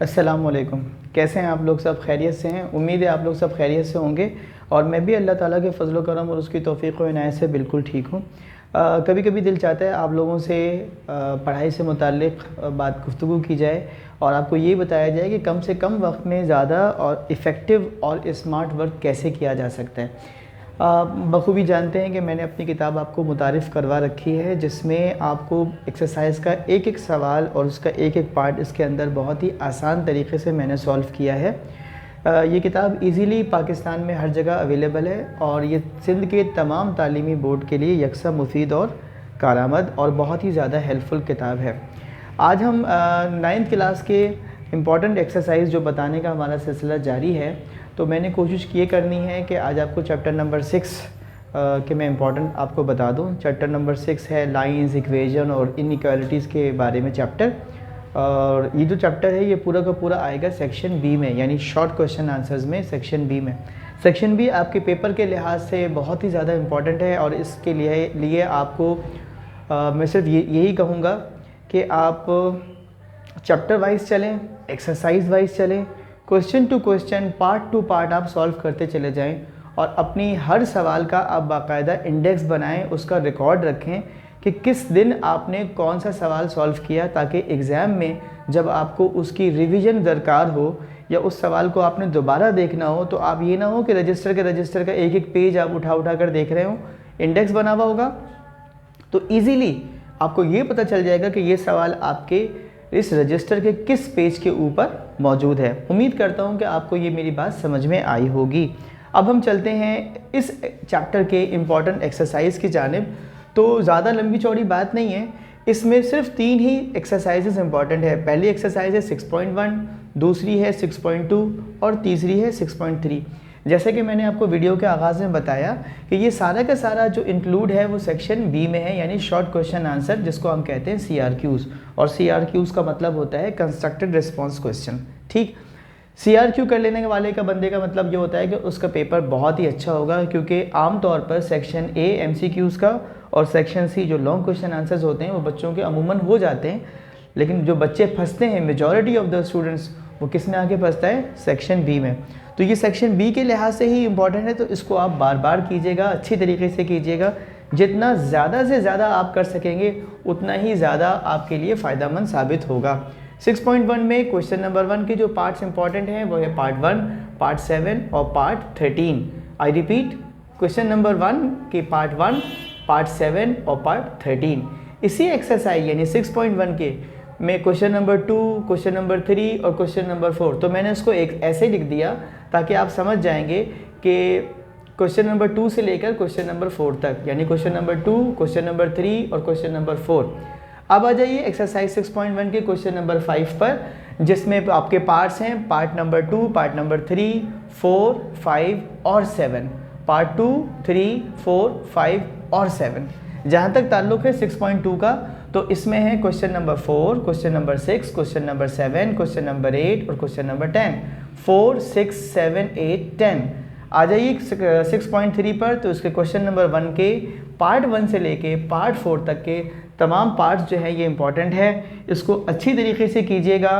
अस्सलामुअलैकुम। कैसे हैं आप लोग? सब खैरियत से हैं? उम्मीद है आप लोग सब खैरियत से होंगे और मैं भी अल्लाह ताला के फ़ज़ल व करम और उसकी तौफ़ीक़ व इनायत से बिल्कुल ठीक हूँ। कभी कभी दिल चाहता है आप लोगों से पढ़ाई से मुताल्लिक़ बात गुफ्तगू की जाए और आपको ये बताया जाए कि कम से कम वक्त में ज़्यादा और इफ़ेक्टिव और स्मार्ट वर्क कैसे किया जा सकता है। बखूबी जानते हैं कि मैंने अपनी किताब आपको मुतारिफ़ करवा रखी है, जिसमें आपको एक्सरसाइज का एक एक सवाल और उसका एक एक पार्ट इसके अंदर बहुत ही आसान तरीके से मैंने सॉल्व किया है। ये किताब इजीली पाकिस्तान में हर जगह अवेलेबल है और ये सिंध के तमाम तालीमी बोर्ड के लिए यकसा मुफीद और कारआमद और बहुत ही ज़्यादा हेल्पफुल किताब है। आज हम 9th क्लास के इम्पॉर्टेंट एक्सरसाइज जो बताने का हमारा सिलसिला जारी है, तो मैंने कोशिश ये करनी है कि आज आपको चैप्टर नंबर 6 के मैं इम्पॉर्टेंट आपको बता दूं। चैप्टर नंबर 6 है लाइंस, इक्वेशन और इनइक्वालिटीज़ के बारे में चैप्टर। और ये जो चैप्टर है ये पूरा का पूरा आएगा सेक्शन बी में, यानी शॉर्ट क्वेश्चन आंसर्स में सेक्शन बी में। सेक्शन बी आपके पेपर के लिहाज से बहुत ही ज़्यादा इम्पॉर्टेंट है और इसके लिए आपको मैं सिर्फ यही कहूँगा कि आप चैप्टर वाइज चलें, एक्सरसाइज वाइज चलें, question to question, part to part आप सॉल्व करते चले जाएं और अपनी हर सवाल का आप बाकायदा इंडेक्स बनाएं, उसका रिकॉर्ड रखें कि किस दिन आपने कौन सा सवाल सॉल्व किया, ताकि एग्ज़ाम में जब आपको उसकी रिवीजन दरकार हो या उस सवाल को आपने दोबारा देखना हो तो आप ये ना हो कि रजिस्टर का एक एक पेज आप उठा कर देख रहे हो। इंडेक्स बना हुआ होगा तो ईज़िली आपको ये पता चल जाएगा कि ये सवाल आपके इस रजिस्टर के किस पेज के ऊपर मौजूद है। उम्मीद करता हूँ कि आपको ये मेरी बात समझ में आई होगी। अब हम चलते हैं इस चैप्टर के इम्पॉर्टेंट एक्सरसाइज की जानिब। तो ज़्यादा लंबी चौड़ी बात नहीं है, इसमें सिर्फ 3 ही एक्सरसाइजेस इंपॉर्टेंट है। पहली एक्सरसाइज है 6.1, दूसरी है 6.2 और तीसरी है 6.3। जैसे कि मैंने आपको वीडियो के आगाज़ में बताया कि ये सारा का सारा जो इंक्लूड है वो सेक्शन बी में है, यानी शॉर्ट क्वेश्चन आंसर, जिसको हम कहते हैं CRQs। और CRQs का मतलब होता है कंस्ट्रक्टेड रिस्पॉन्स क्वेश्चन। ठीक, CRQ कर लेने वाले का बंदे का मतलब ये होता है कि उसका पेपर बहुत ही अच्छा होगा, क्योंकि आमतौर पर सेक्शन A MCQs का और सेक्शन C जो लॉन्ग क्वेश्चन आंसर्स होते हैं वो बच्चों के अमूमन हो जाते हैं, लेकिन जो बच्चे फंसते हैं, मेजॉरिटी ऑफ द स्टूडेंट्स, वो किस में आके फंसता है? सेक्शन बी में। तो ये सेक्शन बी के लिहाज से ही इम्पॉर्टेंट है, तो इसको आप बार बार कीजिएगा, अच्छी तरीके से कीजिएगा। जितना ज़्यादा से ज़्यादा आप कर सकेंगे उतना ही ज़्यादा आपके लिए फ़ायदेमंद साबित होगा। 6.1 में क्वेश्चन नंबर 1 के जो पार्ट्स इंपॉर्टेंट हैं वो है पार्ट 1, पार्ट 7 और part 13। I repeat, question number 1 के पार्ट 1, पार्ट 7 और पार्ट 13। इसी एक्सरसाइज यानी 6.1 के में क्वेश्चन नंबर 2, क्वेश्चन नंबर 3 और क्वेश्चन नंबर 4, तो मैंने इसको एक ऐसे लिख दिया ताकि आप समझ जाएंगे कि क्वेश्चन नंबर 2 से लेकर क्वेश्चन नंबर 4 तक, यानी क्वेश्चन नंबर 2, क्वेश्चन नंबर 3 और क्वेश्चन नंबर 4। अब आ जाइए एक्सरसाइज 6.1 के क्वेश्चन नंबर 5 पर, जिसमें आपके पार्ट्स हैं पार्ट नंबर 2, पार्ट नंबर 3, 4, 5 और 7। पार्ट 2, 3, 4, 5 और 7। जहाँ तक ताल्लुक़ है 6.2 का, तो इसमें है question number 4, question number 6, question number 7, question number 8 और क्वेश्चन नंबर 10। 4, 6, 7, 8, 10। आ जाइए 6.3 पर, तो इसके क्वेश्चन नंबर 1 के पार्ट 1 से लेके पार्ट 4 तक के तमाम पार्ट्स जो है ये इंपॉर्टेंट है। इसको अच्छी तरीके से कीजिएगा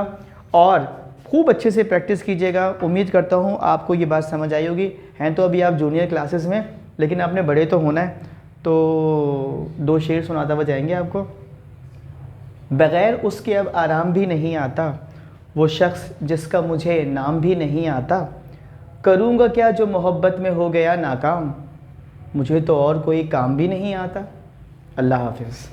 और खूब अच्छे से प्रैक्टिस कीजिएगा। उम्मीद करता हूँ आपको ये बात समझ आई होगी। हैं तो अभी आप जूनियर क्लासेस में, लेकिन आपने बड़े तो होना है। तो 2 शेर सुनाता हुआ जाएंगे आपको। बग़ैर उसके अब आराम भी नहीं आता, वो शख्स जिसका मुझे नाम भी नहीं आता। करूँगा क्या जो मोहब्बत में हो गया नाकाम, मुझे तो और कोई काम भी नहीं आता। अल्लाह हाफ़िज़।